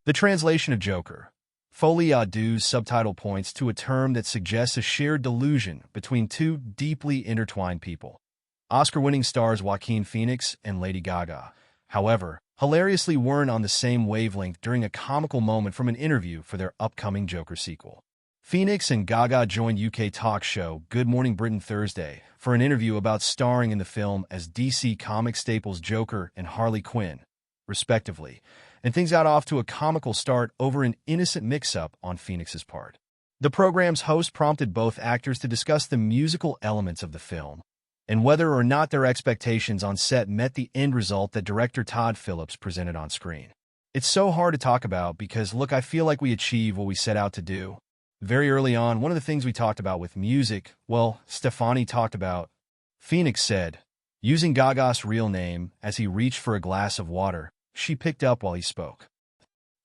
The translation of Joker. Folie à deux subtitle points to a term that suggests a shared delusion between two deeply intertwined people. Oscar-winning stars Joaquin Phoenix and Lady Gaga, however, hilariously weren't on the same wavelength during a comical moment from an interview for their upcoming Joker sequel. Phoenix and Gaga joined UK talk show Good Morning Britain Thursday for an interview about starring in the film as DC Comics staples Joker and Harley Quinn, respectively, and things got off to a comical start over an innocent mix-up on Phoenix's part. The program's host prompted both actors to discuss the musical elements of the film and whether or not their expectations on set met the end result that director Todd Phillips presented on screen. It's so hard to talk about because, look, I feel like we achieved what we set out to do. Very early on, one of the things we talked about with music, well, Stefani talked about, Phoenix said, using Gaga's real name as he reached for a glass of water, she picked up while he spoke.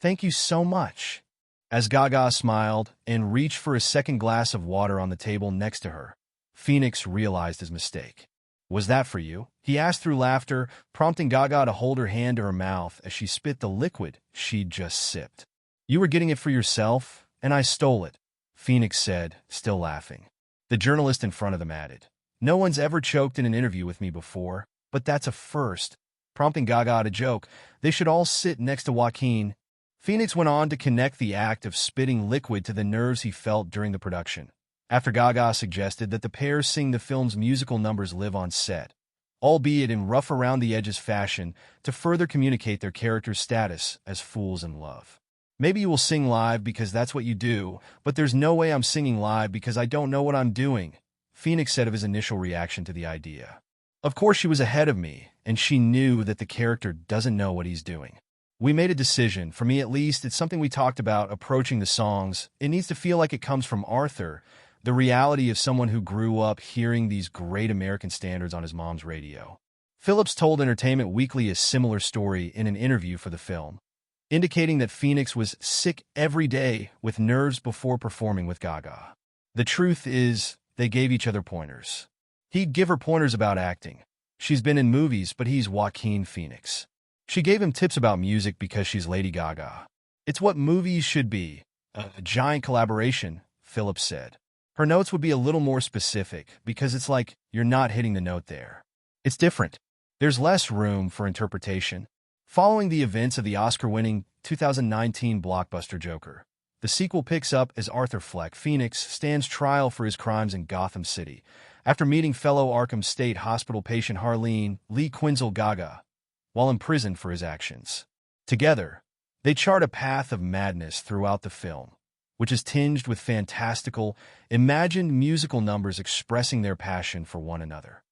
Thank you so much. As Gaga smiled and reached for a second glass of water on the table next to her, Phoenix realized his mistake. Was that for you? He asked through laughter, prompting Gaga to hold her hand to her mouth as she spit the liquid she'd just sipped. You were getting it for yourself, and I stole it, Phoenix said, still laughing. The journalist in front of them added, no one's ever choked in an interview with me before, but that's a first. Prompting Gaga to joke, they should all sit next to Joaquin. Phoenix went on to connect the act of spitting liquid to the nerves he felt during the production, after Gaga suggested that the pair sing the film's musical numbers live on set, albeit in rough-around-the-edges fashion to further communicate their characters' status as fools in love. Maybe you will sing live because that's what you do, but there's no way I'm singing live because I don't know what I'm doing, Phoenix said of his initial reaction to the idea. Of course she was ahead of me, and she knew that the character doesn't know what he's doing. We made a decision, for me at least, it's something we talked about approaching the songs. It needs to feel like it comes from Arthur, the reality of someone who grew up hearing these great American standards on his mom's radio. Phillips told Entertainment Weekly a similar story in an interview for the film, indicating that Phoenix was sick every day with nerves before performing with Gaga. The truth is, they gave each other pointers. He'd give her pointers about acting. She's been in movies, but he's Joaquin Phoenix. She gave him tips about music because she's Lady Gaga. It's what movies should be. A giant collaboration, Phillips said. Her notes would be a little more specific because it's like you're not hitting the note there. It's different. There's less room for interpretation. Following the events of the Oscar-winning 2019 blockbuster Joker, the sequel picks up as Arthur Fleck Phoenix stands trial for his crimes in Gotham City, after meeting fellow Arkham State Hospital patient Harleen Lee Quinzel Gaga while imprisoned for his actions. Together, they chart a path of madness throughout the film, which is tinged with fantastical, imagined musical numbers expressing their passion for one another.